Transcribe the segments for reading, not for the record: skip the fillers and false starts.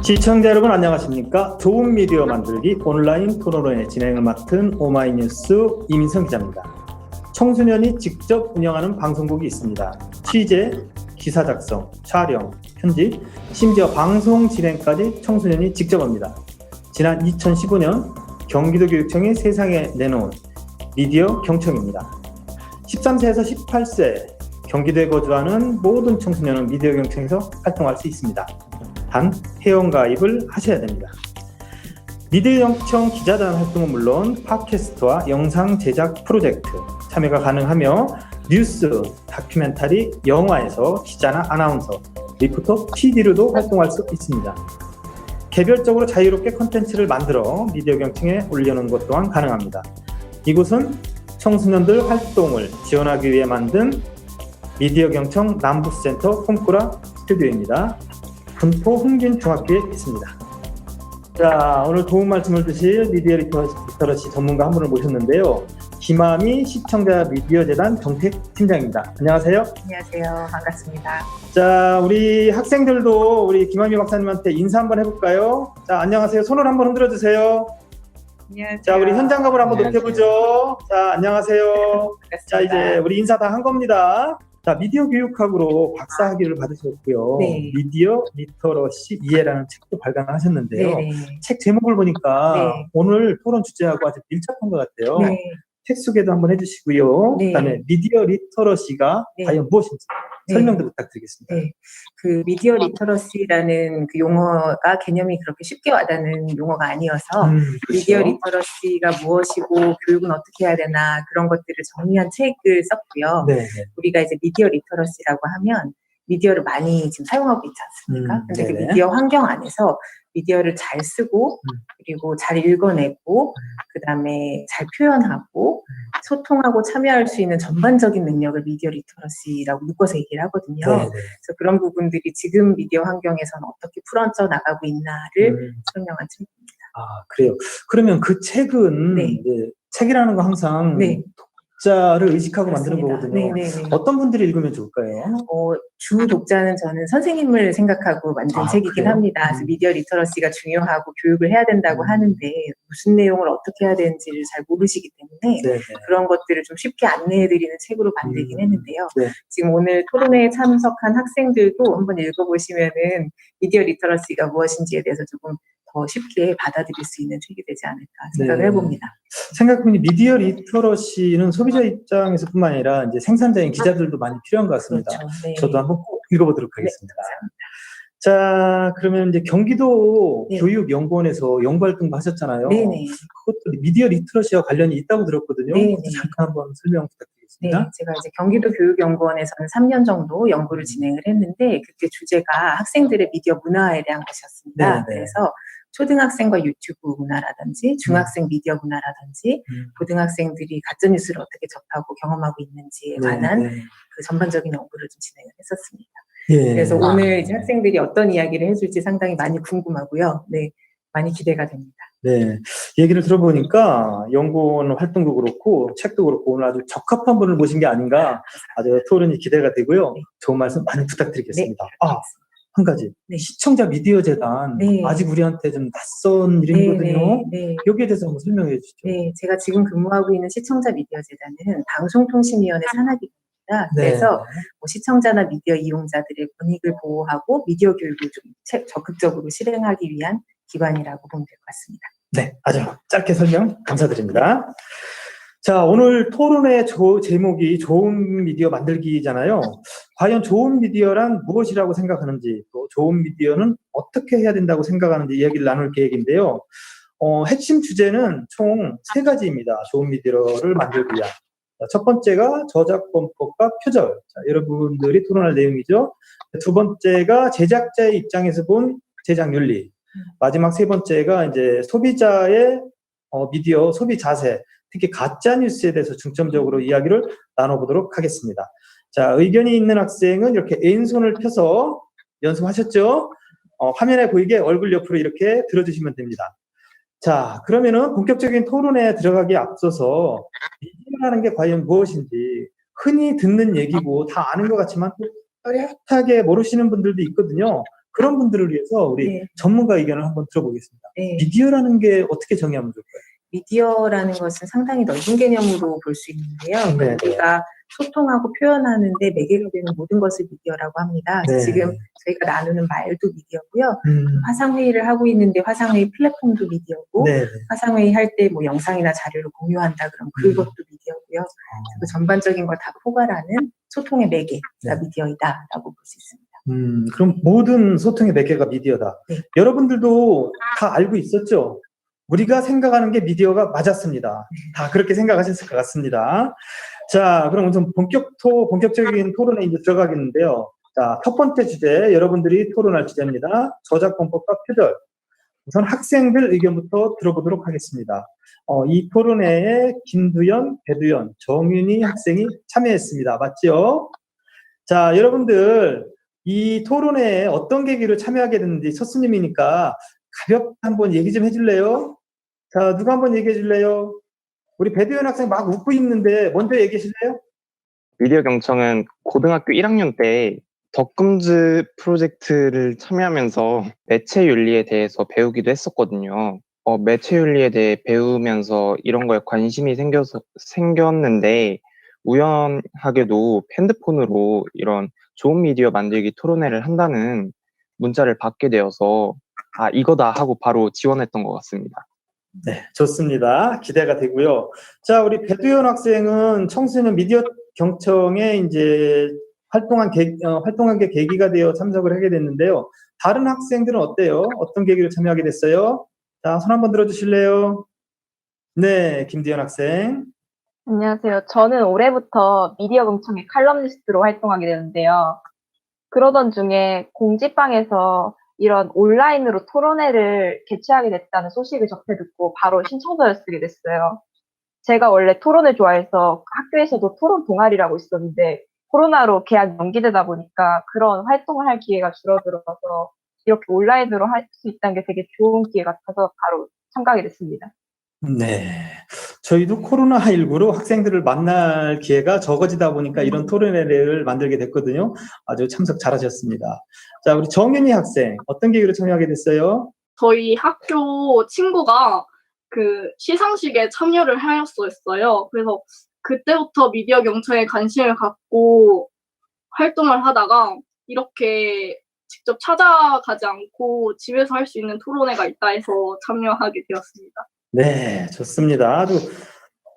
시청자 여러분 안녕하십니까? 좋은 미디어 만들기 온라인 토론회 진행을 맡은 오마이뉴스 이민성 기자입니다. 청소년이 직접 운영하는 방송국이 있습니다. 취재, 기사 작성, 촬영, 편집, 심지어 방송 진행까지 청소년이 직접 합니다. 지난 2015년 경기도교육청이 세상에 내놓은 미디어 경청입니다. 13세에서 18세 경기도에 거주하는 모든 청소년은 미디어 경청에서 활동할 수 있습니다. 단 회원가입을 하셔야 됩니다. 미디어 경청 기자단 활동은 물론 팟캐스트와 영상 제작 프로젝트 참여가 가능하며 뉴스, 다큐멘터리, 영화에서 기자나 아나운서, 리포터, PD로도 활동할 수 있습니다. 개별적으로 자유롭게 콘텐츠를 만들어 미디어 경청에 올려놓은 것 또한 가능합니다. 이곳은 청소년들 활동을 지원하기 위해 만든 미디어 경청 남부센터 홈꾸라 스튜디오입니다. 군포 흥균중학교에 있습니다. 자, 오늘 도움 말씀을 주실 미디어 리터러시 전문가 한 분을 모셨는데요. 김아미 시청자 미디어 재단 정책 팀장입니다. 안녕하세요. 안녕하세요. 반갑습니다. 자, 우리 학생들도 우리 김아미 박사님한테 인사 한번 해볼까요? 자, 안녕하세요. 손을 한번 흔들어 주세요. 안녕하세요. 자, 우리 현장감을 한번 높여보죠. 자, 안녕하세요. 반갑습니다. 자, 이제 우리 인사 다 한 겁니다. 자, 미디어 교육학으로 박사학위를 받으셨고요. 네. 미디어 리터러시 이해라는 책도 발간하셨는데요. 네네. 책 제목을 보니까 네. 오늘 토론 주제하고 아주 밀접한 것 같아요. 네. 책 소개도 한번 해주시고요. 네. 그다음에 미디어 리터러시가 네. 과연 무엇인지 네. 설명도 부탁드리겠습니다. 네. 그 미디어 리터러시라는 그 용어가 개념이 그렇게 쉽게 와닿는 용어가 아니어서 미디어 그렇죠. 리터러시가 무엇이고 교육은 어떻게 해야 되나 그런 것들을 정리한 책을 썼고요. 네. 우리가 이제 미디어 리터러시라고 하면 미디어를 많이 지금 사용하고 있지 않습니까? 근데 그 네네. 미디어 환경 안에서 미디어를 잘 쓰고 그리고 잘 읽어내고 그다음에 잘 표현하고 소통하고 참여할 수 있는 전반적인 능력을 미디어 리터러시라고 묶어서 얘기를 하거든요. 네네. 그래서 그런 부분들이 지금 미디어 환경에서는 어떻게 풀어져 나가고 있나를 설명한 책입니다. 아, 그래요. 그러면 그 책은 네. 이제 책이라는 거 항상 네. 독자를 의식하고 만드는 맞습니다. 거거든요. 네네네. 어떤 분들이 읽으면 좋을까요? 주 독자는 저는 선생님을 생각하고 만든 아, 책이긴 그래요? 합니다. 그래서 미디어 리터러시가 중요하고 교육을 해야 된다고 하는데 무슨 내용을 어떻게 해야 되는지를 잘 모르시기 때문에 네네. 그런 것들을 좀 쉽게 안내해드리는 책으로 만들긴 했는데요. 네. 지금 오늘 토론회에 참석한 학생들도 한번 읽어보시면은 미디어 리터러시가 무엇인지에 대해서 조금 더 쉽게 받아들일 수 있는 책이 되지 않을까 생각을 네. 해봅니다. 생각해보니 미디어 리터러시는 소비자 입장에서뿐만 아니라 이제 생산자인 기자들도 많이 필요한 것 같습니다. 그렇죠. 네. 저도 한번 꼭 읽어보도록 하겠습니다. 감사합니다. 자, 그러면 이제 경기도 네. 교육연구원에서 연구활동도 하셨잖아요. 네네. 그것도 미디어 리터러시와 관련이 있다고 들었거든요. 네네. 그것도 잠깐 한번 설명 네, 부탁드리겠습니다. 제가 이제 경기도 교육연구원에서는 3년 정도 연구를 진행을 했는데 그때 주제가 학생들의 미디어 문화에 대한 것이었습니다. 네네. 그래서 초등학생과 유튜브 문화라든지 중학생 미디어 문화라든지 고등학생들이 가짜뉴스를 어떻게 접하고 경험하고 있는지에 관한 그 전반적인 연구를 좀 진행을 했었습니다. 예. 그래서 오늘 이제 학생들이 어떤 이야기를 해줄지 상당히 많이 궁금하고요. 네, 많이 기대가 됩니다. 네, 얘기를 들어보니까 연구원 활동도 그렇고 책도 그렇고 오늘 아주 적합한 분을 모신 게 아닌가 아주 토론이 기대가 되고요. 네. 좋은 말씀 많이 부탁드리겠습니다. 네, 한 가지. 네. 시청자 미디어 재단. 네. 아직 우리한테 좀 낯선 이름이거든요. 네. 여기에 대해서 한번 설명해 주시죠. 네, 제가 지금 근무하고 있는 시청자 미디어 재단은 방송통신위원회 산하기관입니다. 그래서 뭐 시청자나 미디어 이용자들의 권익을 보호하고 미디어 교육을 좀 적극적으로 실행하기 위한 기관이라고 보면 될 것 같습니다. 네, 아주 짧게 설명 감사드립니다. 자, 오늘 토론의 제목이 좋은 미디어 만들기잖아요. 과연 좋은 미디어란 무엇이라고 생각하는지, 또 좋은 미디어는 어떻게 해야 된다고 생각하는지 이야기를 나눌 계획인데요. 핵심 주제는 총 3가지입니다. 좋은 미디어를 만들기 위한. 첫 번째가 저작권법과 표절. 자, 여러분들이 토론할 내용이죠. 두 번째가 제작자의 입장에서 본 제작 윤리. 마지막 세 번째가 이제 소비자의 미디어 소비 자세, 특히 가짜 뉴스에 대해서 중점적으로 이야기를 나눠보도록 하겠습니다. 자, 의견이 있는 학생은 이렇게 왼손을 펴서 연습하셨죠? 화면에 보이게 얼굴 옆으로 이렇게 들어주시면 됩니다. 자, 그러면은 본격적인 토론에 들어가기에 앞서서 미디어라는 게 과연 무엇인지 흔히 듣는 얘기고 다 아는 것 같지만 또 또렷하게 모르시는 분들도 있거든요. 그런 분들을 위해서 우리 네. 전문가 의견을 한번 들어보겠습니다. 네. 미디어라는 게 어떻게 정의하면 좋을까요? 미디어라는 것은 상당히 넓은 개념으로 볼 수 있는데요. 네. 우리가 소통하고 표현하는데 매개가 되는 모든 것을 미디어라고 합니다. 네. 지금 저희가 나누는 말도 미디어고요. 음, 화상회의를 하고 있는데 화상회의 플랫폼도 미디어고, 네. 화상회의 할 때 뭐 영상이나 자료를 공유한다 그럼 그것도 미디어고요. 그 전반적인 걸 다 포괄하는 소통의 매개가 네. 미디어이다라고 볼 수 있습니다. 그럼 모든 소통의 매개가 미디어다. 네. 여러분들도 다 알고 있었죠? 우리가 생각하는 게 미디어가 맞았습니다. 다 그렇게 생각하셨을 것 같습니다. 자, 그럼 우선 본격적인 토론에 이제 들어가겠는데요. 자, 첫 번째 주제, 여러분들이 토론할 주제입니다. 저작권법과 표절. 우선 학생들 의견부터 들어보도록 하겠습니다. 이 토론회에 김두연, 배두연, 정윤희 학생이 참여했습니다. 맞죠? 자, 여러분들, 이 토론회에 어떤 계기로 참여하게 됐는지 첫 스님이니까 가볍게 한번 얘기 좀 해줄래요? 자, 누가 한번 얘기해 줄래요? 우리 배두현 학생 막 웃고 있는데 먼저 얘기해 주실래요? 미디어 경청은 고등학교 1학년 때 덕금즈 프로젝트를 참여하면서 매체 윤리에 대해서 배우기도 했었거든요. 매체 윤리에 대해 배우면서 이런 거에 관심이 생겼는데 우연하게도 핸드폰으로 이런 좋은 미디어 만들기 토론회를 한다는 문자를 받게 되어서 이거다 하고 바로 지원했던 것 같습니다. 네, 좋습니다. 기대가 되고요. 자, 우리 배두현 학생은 청소년 미디어 경청에 이제 활동한 게 계기가 되어 참석을 하게 됐는데요. 다른 학생들은 어때요? 어떤 계기로 참여하게 됐어요? 자, 손 한번 들어주실래요? 네, 김두현 학생. 안녕하세요. 저는 올해부터 미디어 경청의 칼럼니스트로 활동하게 되는데요. 그러던 중에 공지방에서 이런 온라인으로 토론회를 개최하게 됐다는 소식을 접해 듣고 바로 신청서를 쓰게 됐어요. 제가 원래 토론을 좋아해서 학교에서도 토론 동아리라고 있었는데 코로나로 개학 연기되다 보니까 그런 활동을 할 기회가 줄어들어서 이렇게 온라인으로 할 수 있다는 게 되게 좋은 기회 같아서 바로 참가하게 됐습니다. 네. 저희도 코로나19로 학생들을 만날 기회가 적어지다 보니까 이런 토론회를 만들게 됐거든요. 아주 참석 잘하셨습니다. 자, 우리 정윤희 학생, 어떤 계기로 참여하게 됐어요? 저희 학교 친구가 그 시상식에 참여를 하였었어요. 그래서 그때부터 미디어 경청에 관심을 갖고 활동을 하다가 이렇게 직접 찾아가지 않고 집에서 할 수 있는 토론회가 있다 해서 참여하게 되었습니다. 네, 좋습니다. 아주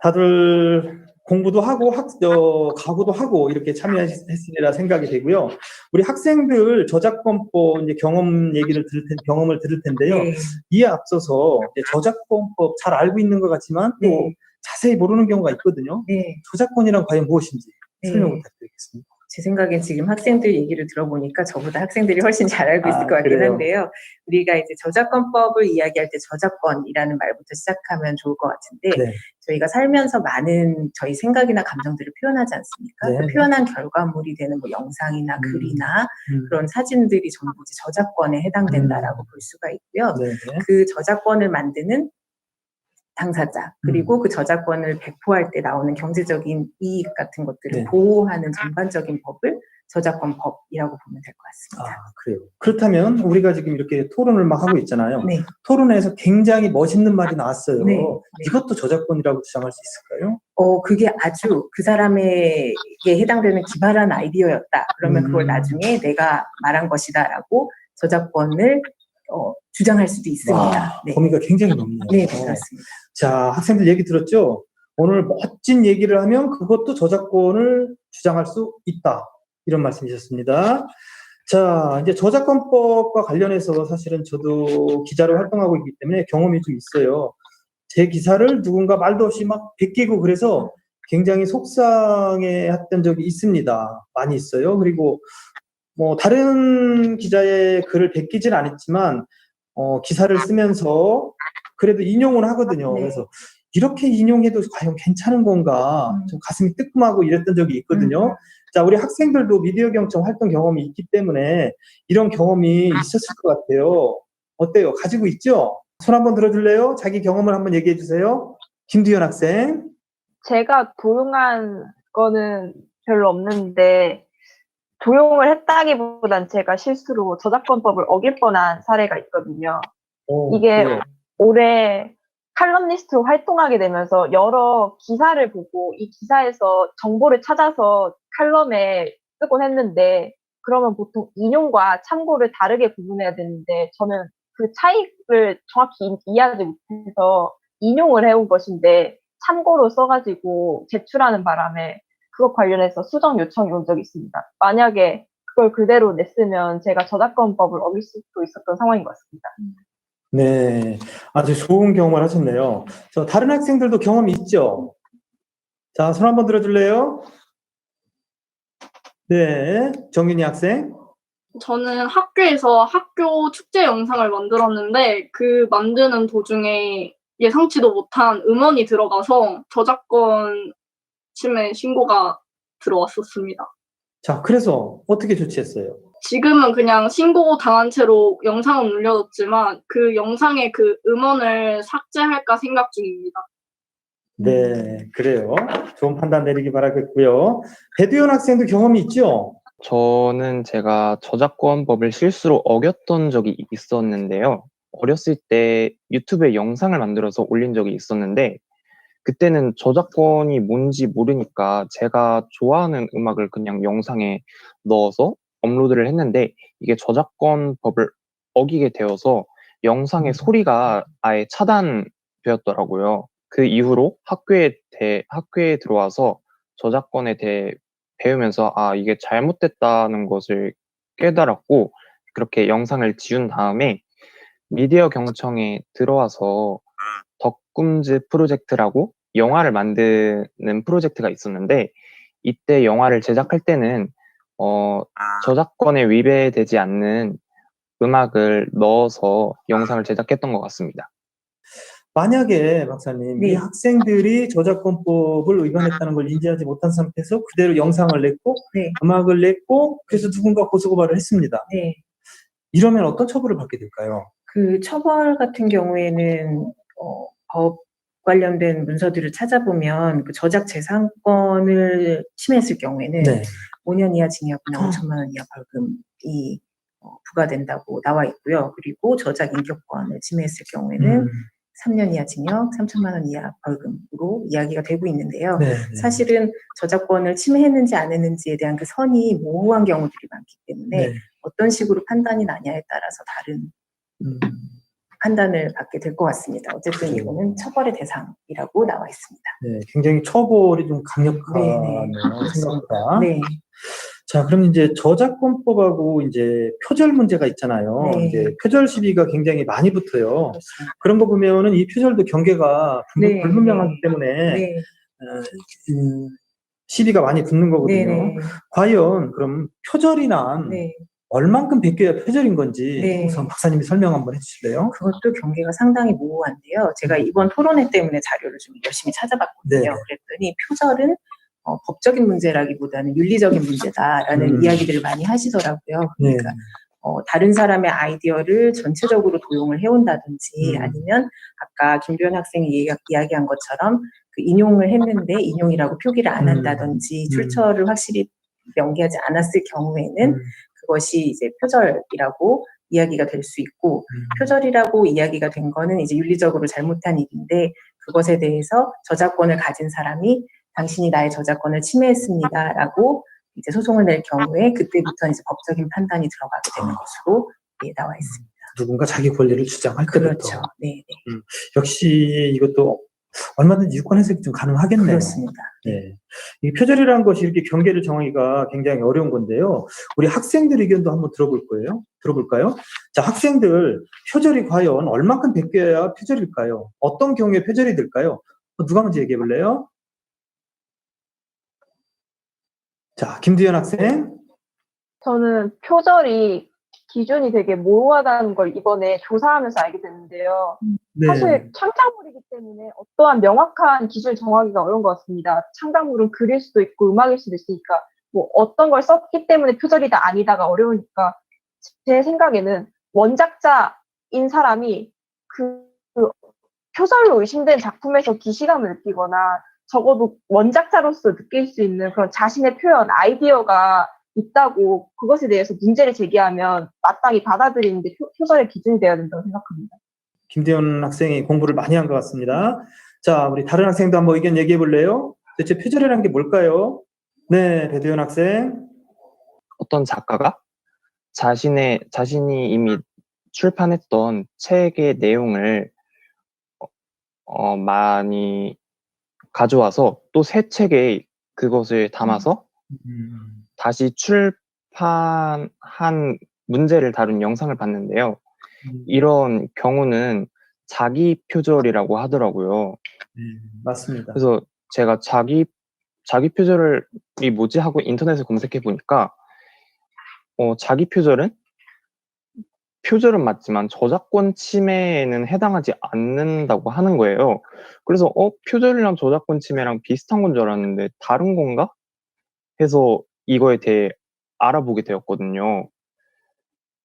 다들 공부도 하고 각오도 하고 이렇게 참여했으리라 생각이 되고요. 우리 학생들 저작권법 이제 경험을 들을 텐데요. 네. 이에 앞서서 이제 저작권법 잘 알고 있는 것 같지만 또 네. 자세히 모르는 경우가 있거든요. 네. 저작권이란 과연 무엇인지 설명 네. 부탁드리겠습니다. 제 생각엔 지금 학생들 얘기를 들어보니까 저보다 학생들이 훨씬 잘 알고 있을 것 같긴 그래요? 한데요. 우리가 이제 저작권법을 이야기할 때 저작권이라는 말부터 시작하면 좋을 것 같은데, 네. 저희가 살면서 많은 저희 생각이나 감정들을 표현하지 않습니까? 네. 그 표현한 결과물이 되는 뭐 영상이나 글이나 음. 그런 사진들이 전부 이제 저작권에 해당된다라고 볼 수가 있고요. 네. 그 저작권을 만드는 당사자, 그리고 그 저작권을 배포할 때 나오는 경제적인 이익 같은 것들을 네. 보호하는 전반적인 법을 저작권법이라고 보면 될 것 같습니다. 그래요. 그렇다면 우리가 지금 이렇게 토론을 막 하고 있잖아요. 네. 토론에서 굉장히 멋있는 말이 나왔어요. 네. 이것도 저작권이라고 주장할 수 있을까요? 그게 아주 그 사람에게 해당되는 기발한 아이디어였다. 그러면 그걸 나중에 내가 말한 것이다라고 저작권을 주장할 수도 있습니다. 네. 범위가 굉장히 넓네요. 네, 그렇습니다. 자, 학생들 얘기 들었죠? 오늘 멋진 얘기를 하면 그것도 저작권을 주장할 수 있다. 이런 말씀이셨습니다. 자, 이제 저작권법과 관련해서 사실은 저도 기자로 활동하고 있기 때문에 경험이 좀 있어요. 제 기사를 누군가 말도 없이 막 베끼고 그래서 굉장히 속상해 했던 적이 있습니다. 많이 있어요. 그리고 뭐 다른 기자의 글을 베끼진 않았지만 기사를 쓰면서 그래도 인용을 하거든요. 네. 그래서 이렇게 인용해도 과연 괜찮은 건가 좀 가슴이 뜨끔하고 이랬던 적이 있거든요. 자, 우리 학생들도 미디어 경청 활동 경험이 있기 때문에 이런 경험이 있었을 것 같아요. 어때요? 가지고 있죠? 손 한번 들어줄래요? 자기 경험을 한번 얘기해 주세요. 김두현 학생. 제가 도용한 거는 별로 없는데 도용을 했다기보단 제가 실수로 저작권법을 어길 뻔한 사례가 있거든요. 이게 그래요. 올해 칼럼니스트로 활동하게 되면서 여러 기사를 보고 이 기사에서 정보를 찾아서 칼럼에 쓰곤 했는데, 그러면 보통 인용과 참고를 다르게 구분해야 되는데 저는 그 차이를 정확히 이해하지 못해서 인용을 해온 것인데 참고로 써가지고 제출하는 바람에 그것 관련해서 수정 요청이 온 적이 있습니다. 만약에 그걸 그대로 냈으면 제가 저작권법을 어길 수도 있었던 상황인 것 같습니다. 네, 아주 좋은 경험을 하셨네요. 다른 학생들도 경험이 있죠? 자, 손 한번 들어줄래요? 네, 정윤희 학생. 저는 학교에서 학교 축제 영상을 만들었는데 그 만드는 도중에 예상치도 못한 음원이 들어가서 저작권 침해 신고가 들어왔었습니다. 자, 그래서 어떻게 조치했어요? 지금은 그냥 신고 당한 채로 영상은 올려뒀지만 그 영상의 그 음원을 삭제할까 생각 중입니다. 네, 그래요. 좋은 판단 내리기 바라겠고요. 배두현 학생도 경험이 있죠? 저는 제가 저작권법을 실수로 어겼던 적이 있었는데요. 어렸을 때 유튜브에 영상을 만들어서 올린 적이 있었는데, 그때는 저작권이 뭔지 모르니까 제가 좋아하는 음악을 그냥 영상에 넣어서 업로드를 했는데, 이게 저작권법을 어기게 되어서 영상의 소리가 아예 차단되었더라고요. 그 이후로 학교에 들어와서 저작권에 대해 배우면서 이게 잘못됐다는 것을 깨달았고, 그렇게 영상을 지운 다음에 미디어 경청에 들어와서 덕꿈즈 프로젝트라고 영화를 만드는 프로젝트가 있었는데, 이때 영화를 제작할 때는 저작권에 위배되지 않는 음악을 넣어서 영상을 제작했던 것 같습니다. 만약에 박사님, 이 네. 학생들이 저작권법을 위반했다는 걸 인지하지 못한 상태에서 그대로 영상을 냈고 네. 음악을 냈고 그래서 누군가 고소고발을 했습니다. 네. 이러면 어떤 처벌을 받게 될까요? 그 처벌 같은 경우에는 법 관련된 문서들을 찾아보면 그 저작 재산권을 침해했을 경우에는 네. 5년 이하 징역이나 5천만 원 이하 벌금이 부과된다고 나와 있고요. 그리고 저작 인격권을 침해했을 경우에는 3년 이하 징역, 3천만 원 이하 벌금으로 이야기가 되고 있는데요. 네. 사실은 저작권을 침해했는지 안 했는지에 대한 그 선이 모호한 경우들이 많기 때문에 네. 어떤 식으로 판단이 나냐에 따라서 다른 판단을 받게 될 것 같습니다. 어쨌든 그래요. 이거는 처벌의 대상이라고 나와 있습니다. 네, 굉장히 처벌이 좀 강력하네요. 네. 생각보다. 네. 자, 그럼 이제 저작권법하고 이제 표절 문제가 있잖아요. 네. 이제 표절 시비가 굉장히 많이 붙어요. 그렇습니다. 그런 거 보면은 이 표절도 경계가 네, 불분명하기 네. 때문에 네. 시비가 많이 붙는 거거든요. 네. 과연 그럼 표절이란 네. 얼만큼 베껴야 표절인 건지 네. 우선 박사님이 설명 한번 해주실래요? 그것도 경계가 상당히 모호한데요. 제가 이번 토론회 때문에 자료를 좀 열심히 찾아봤거든요. 네. 그랬더니 표절은 법적인 문제라기보다는 윤리적인 문제다라는 이야기들을 많이 하시더라고요. 그러니까 다른 사람의 아이디어를 전체적으로 도용을 해온다든지 아니면 아까 김도현 학생이 이야기한 것처럼 그 인용을 했는데 인용이라고 표기를 안 한다든지 출처를 확실히 명기하지 않았을 경우에는 그것이 이제 표절이라고 이야기가 될 수 있고 표절이라고 이야기가 된 거는 이제 윤리적으로 잘못한 일인데 그것에 대해서 저작권을 가진 사람이 당신이 나의 저작권을 침해했습니다라고 이제 소송을 낼 경우에 그때부터 이제 법적인 판단이 들어가게 되는 것으로 나와 있습니다. 누군가 자기 권리를 주장할 때부터. 그렇죠. 네. 역시 이것도 얼마든지 유권 해석이 좀 가능하겠네요. 그렇습니다. 네. 이 표절이라는 것이 이렇게 경계를 정하기가 굉장히 어려운 건데요. 우리 학생들 의견도 한번 들어볼까요? 자, 학생들 표절이 과연 얼만큼 베껴야 표절일까요? 어떤 경우에 표절이 될까요? 누가 먼저 얘기해 볼래요? 자, 김두현 학생. 저는 표절이 기준이 되게 모호하다는 걸 이번에 조사하면서 알게 됐는데요. 네. 사실 창작물이기 때문에 어떠한 명확한 기준을 정하기가 어려운 것 같습니다. 창작물은 글일 수도 있고 음악일 수도 있으니까 뭐 어떤 걸 썼기 때문에 표절이다 아니다가 어려우니까 제 생각에는 원작자인 사람이 그 표절로 의심된 작품에서 기시감을 느끼거나 적어도 원작자로서 느낄 수 있는 그런 자신의 표현, 아이디어가 있다고 그것에 대해서 문제를 제기하면 마땅히 받아들이는데 표절의 기준이 되어야 된다고 생각합니다. 김대현 학생이 공부를 많이 한 것 같습니다. 자, 우리 다른 학생도 한번 의견 얘기해 볼래요? 대체 표절이라는 게 뭘까요? 네, 배대현 학생. 어떤 작가가 자신이 이미 출판했던 책의 내용을 많이 가져와서 또 새 책에 그것을 담아서 다시 출판한 문제를 다룬 영상을 봤는데요. 이런 경우는 자기 표절이라고 하더라고요. 맞습니다. 그래서 제가 자기 표절이 뭐지 하고 인터넷에 검색해 보니까 자기 표절은 맞지만 저작권 침해에는 해당하지 않는다고 하는 거예요. 그래서 표절이랑 저작권 침해랑 비슷한 건 줄 알았는데 다른 건가? 해서 이거에 대해 알아보게 되었거든요.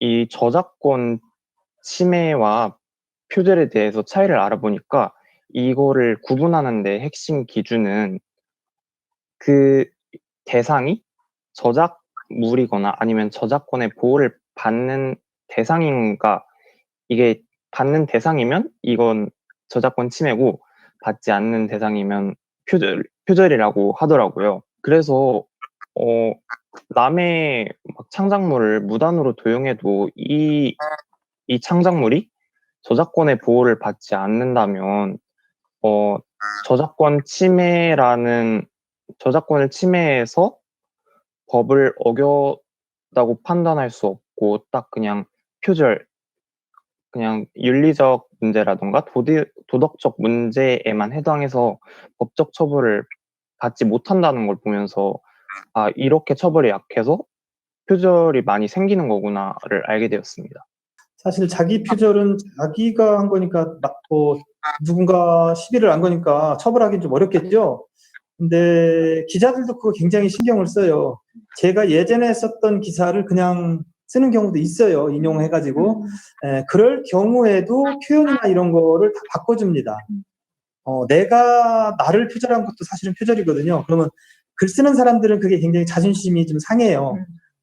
이 저작권 침해와 표절에 대해서 차이를 알아보니까 이거를 구분하는데 핵심 기준은 그 대상이 저작물이거나 아니면 저작권의 보호를 받는 대상인가, 이게 받는 대상이면 이건 저작권 침해고 받지 않는 대상이면 표절이라고 하더라고요. 그래서 남의 막 창작물을 무단으로 도용해도 이 창작물이 저작권의 보호를 받지 않는다면 저작권을 침해해서 법을 어겼다고 판단할 수 없고 딱 그냥 표절, 그냥 윤리적 문제라던가 도덕적 문제에만 해당해서 법적 처벌을 받지 못한다는 걸 보면서 이렇게 처벌이 약해서 표절이 많이 생기는 거구나를 알게 되었습니다. 사실 자기 표절은 자기가 한 거니까 누군가 시비를 안 거니까 처벌하기는 좀 어렵겠죠. 근데 기자들도 그거 굉장히 신경을 써요. 제가 예전에 썼던 기사를 그냥 쓰는 경우도 있어요. 인용해가지고. 그럴 경우에도 표현이나 이런 거를 다 바꿔줍니다. 내가 나를 표절한 것도 사실은 표절이거든요. 그러면 글 쓰는 사람들은 그게 굉장히 자존심이 좀 상해요.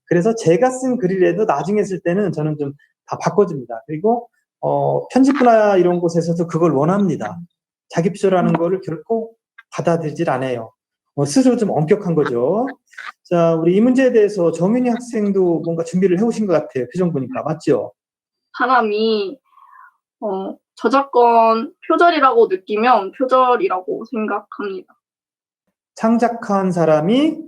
그래서 제가 쓴 글이라도 나중에 쓸 때는 저는 좀 다 바꿔줍니다. 그리고 편집부나 이런 곳에서도 그걸 원합니다. 자기 표절하는 거를 결코 받아들이질 않아요. 스스로 좀 엄격한 거죠. 자, 우리 이 문제에 대해서 정윤희 학생도 뭔가 준비를 해오신 것 같아요. 표정 보니까. 맞죠? 사람이 저작권 표절이라고 느끼면 표절이라고 생각합니다. 창작한 사람이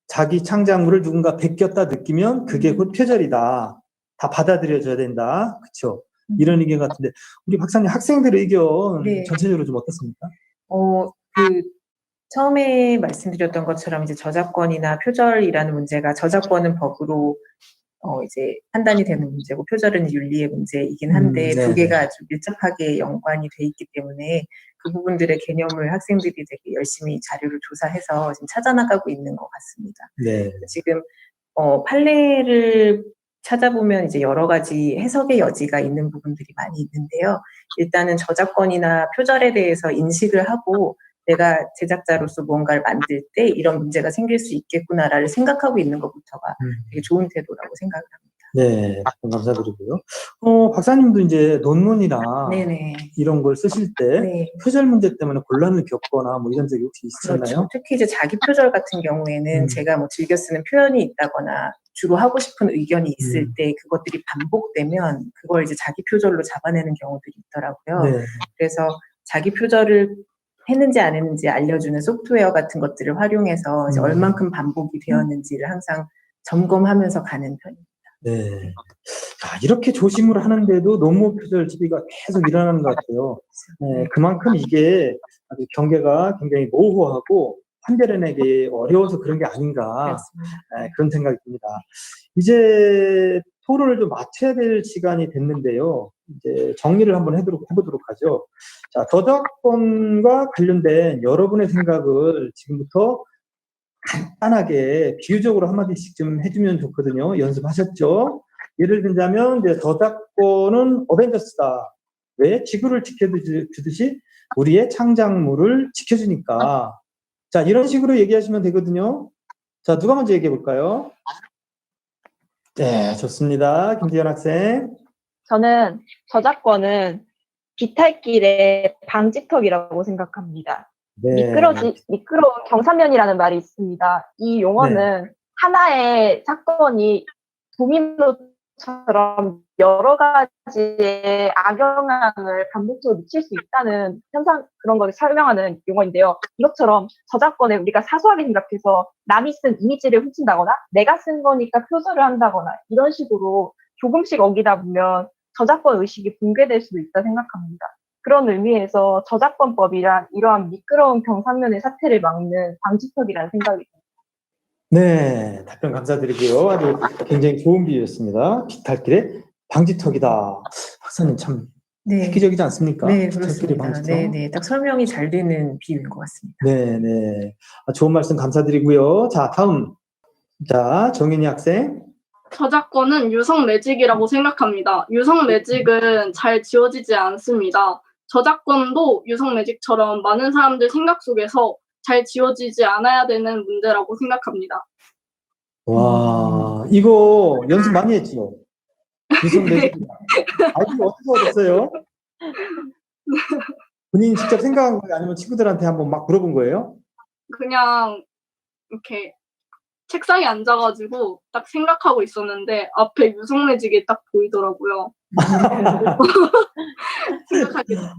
자기 창작물을 누군가 베꼈다 느끼면 그게 곧 표절이다. 다 받아들여져야 된다. 그렇죠? 이런 의견 같은데 우리 박사님 학생들 의견 네. 전체적으로 좀 어떻습니까? 처음에 말씀드렸던 것처럼 이제 저작권이나 표절이라는 문제가 저작권은 법으로 이제 판단이 되는 문제고 표절은 윤리의 문제이긴 한데 두 개가 아주 밀접하게 연관이 돼 있기 때문에 그 부분들의 개념을 학생들이 되게 열심히 자료를 조사해서 지금 찾아나가고 있는 것 같습니다. 네. 지금 판례를 찾아보면 이제 여러 가지 해석의 여지가 있는 부분들이 많이 있는데요. 일단은 저작권이나 표절에 대해서 인식을 하고 내가 제작자로서 무언가를 만들 때 이런 문제가 생길 수 있겠구나를 생각하고 있는 것부터가 되게 좋은 태도라고 생각을 합니다. 네, 감사드리고요. 박사님도 이제 논문이나 네네. 이런 걸 쓰실 때 네. 표절 문제 때문에 곤란을 겪거나 뭐 이런 적이 혹시 있으셨나요? 그렇죠. 특히 이제 자기 표절 같은 경우에는 제가 뭐 즐겨 쓰는 표현이 있다거나 주로 하고 싶은 의견이 있을 때 그것들이 반복되면 그걸 이제 자기 표절로 잡아내는 경우들이 있더라고요. 네. 그래서 자기 표절을 했는지 안 했는지 알려주는 소프트웨어 같은 것들을 활용해서 이제 얼만큼 반복이 되었는지를 항상 점검하면서 가는 편입니다. 네. 이렇게 조심을 하는데도 논문 표절 시비가 계속 일어나는 것 같아요. 네, 그만큼 이게 아주 경계가 굉장히 모호하고 판별해내기 어려워서 그런 게 아닌가 그런 생각이 듭니다. 이제 토론을 좀 마쳐야 될 시간이 됐는데요. 이제 정리를 한번 해보도록 하죠. 자, 저작권과 관련된 여러분의 생각을 지금부터 간단하게 비유적으로 한마디씩 좀 해주면 좋거든요. 연습하셨죠? 예를 들자면 이제 저작권은 어벤져스다. 왜? 지구를 지켜주듯이 우리의 창작물을 지켜주니까. 자, 이런 식으로 얘기하시면 되거든요. 자, 누가 먼저 얘기해 볼까요? 네, 좋습니다. 김지현 학생. 저는 저작권은 비탈길의 방지턱이라고 생각합니다. 네. 미끄러운 경사면이라는 말이 있습니다. 이 용어는 하나의 사건이 도미노처럼 여러 가지의 악영향을 반복적으로 미칠 수 있다는 현상, 그런 걸 설명하는 용어인데요. 이것처럼 저작권을 우리가 사소하게 생각해서 남이 쓴 이미지를 훔친다거나 내가 쓴 거니까 표절을 한다거나 이런 식으로 조금씩 어기다 보면 저작권 의식이 붕괴될 수도 있다 생각합니다. 그런 의미에서 저작권법이란 이러한 미끄러운 경사면의 사태를 막는 방지턱이라는 생각이 듭니다. 네, 답변 감사드리고요. 아주 굉장히 좋은 비유였습니다. 비탈길의 방지턱이다. 박사님 참 네. 획기적이지 않습니까? 네, 비탈길의 그렇습니다. 방지턱. 네, 네. 딱 설명이 잘 되는 비유인 것 같습니다. 네, 네. 좋은 말씀 감사드리고요. 자, 다음. 자, 정윤희 학생. 저작권은 유성 매직이라고 생각합니다. 유성 매직은 잘 지워지지 않습니다. 저작권도 유성 매직처럼 많은 사람들 생각 속에서 잘 지워지지 않아야 되는 문제라고 생각합니다. 와, 이거 연습 많이 했죠? 유성 매직. 아이디어 어디서 얻었어요? 본인이 직접 생각한 거예요? 아니면 친구들한테 한번 막 물어본 거예요? 그냥 이렇게 책상에 앉아가지고 딱 생각하고 있었는데 앞에 유성 매직이 딱 보이더라고요. 생각하게 됐습니다.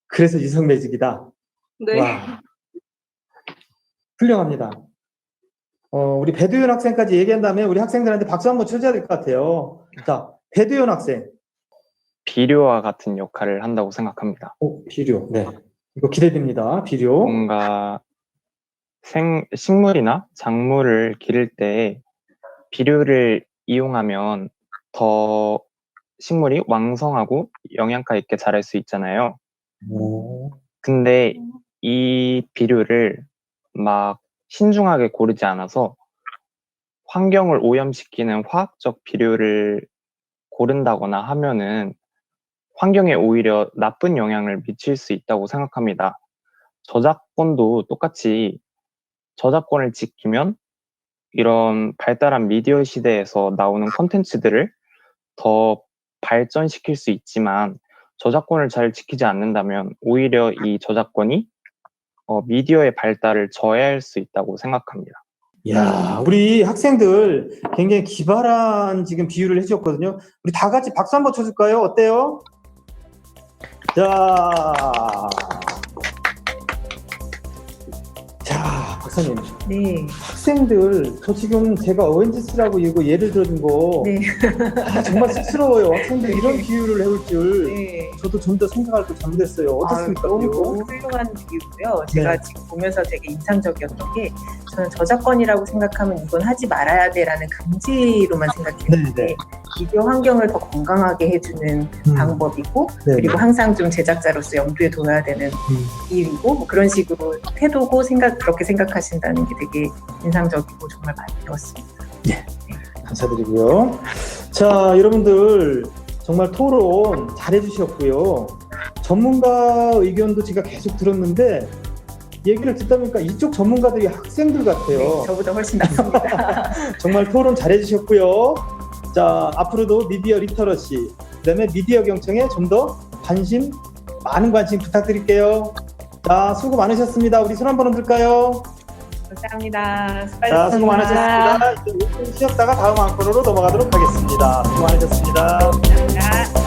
그래서 유성 매직이다. 네. 와, 훌륭합니다. 우리 배두현 학생까지 얘기한 다음에 우리 학생들한테 박수 한번 쳐줘야 될 것 같아요. 자, 배두현 학생. 비료와 같은 역할을 한다고 생각합니다. 비료. 네. 이거 기대됩니다. 비료. 뭔가 식물이나 작물을 기를 때 비료를 이용하면 더 식물이 왕성하고 영양가 있게 자랄 수 있잖아요. 근데 이 비료를 막 신중하게 고르지 않아서 환경을 오염시키는 화학적 비료를 고른다거나 하면은 환경에 오히려 나쁜 영향을 미칠 수 있다고 생각합니다. 저작권도 똑같이 저작권을 지키면 이런 발달한 미디어 시대에서 나오는 콘텐츠들을 더 발전시킬 수 있지만 저작권을 잘 지키지 않는다면 오히려 이 저작권이 미디어의 발달을 저해할 수 있다고 생각합니다. 이야, 우리 학생들 굉장히 기발한 지금 비유를 해주셨거든요. 우리 다 같이 박수 한번 쳐줄까요? 어때요? 자, 박사님. 네. 학생들, 저 지금 제가 어벤져스라고 이거 예를 들어준 거 네. 정말 쑥스러워요. 학생들 이런 비유를 해올 줄 네. 저도 좀 더 생각할 걸 잘못했어요. 어떻습니까? 너무 비유? 훌륭한 비유고요. 제가 네. 지금 보면서 되게 인상적이었던 게 저는 저작권이라고 생각하면 이건 하지 말아야 돼라는 금지로만 생각했는데 네. 미디어 환경을 더 건강하게 해주는 방법이고 네. 그리고 항상 좀 제작자로서 염두에 둬야 되는 일이고 뭐 그런 식으로 태도고 그렇게 생각하신다는 게 되게 인상적이고 정말 많이 배웠습니다. 감사드리고요. 자, 여러분들 정말 토론 잘해주셨고요. 전문가 의견도 제가 계속 들었는데 얘기를 듣다 보니까 이쪽 전문가들이 학생들 같아요. 네, 저보다 훨씬 낫습니다. 정말 토론 잘해주셨고요. 자, 앞으로도 미디어 리터러시, 그다음에 미디어 경청에 좀 더 많은 관심 부탁드릴게요. 자, 수고 많으셨습니다. 우리 손 한번 흔들까요? 감사합니다. 자, 수고 많으셨습니다. 이제 5분 쉬었다가 다음 안건으로 넘어가도록 하겠습니다. 수고 많으셨습니다. 감사합니다.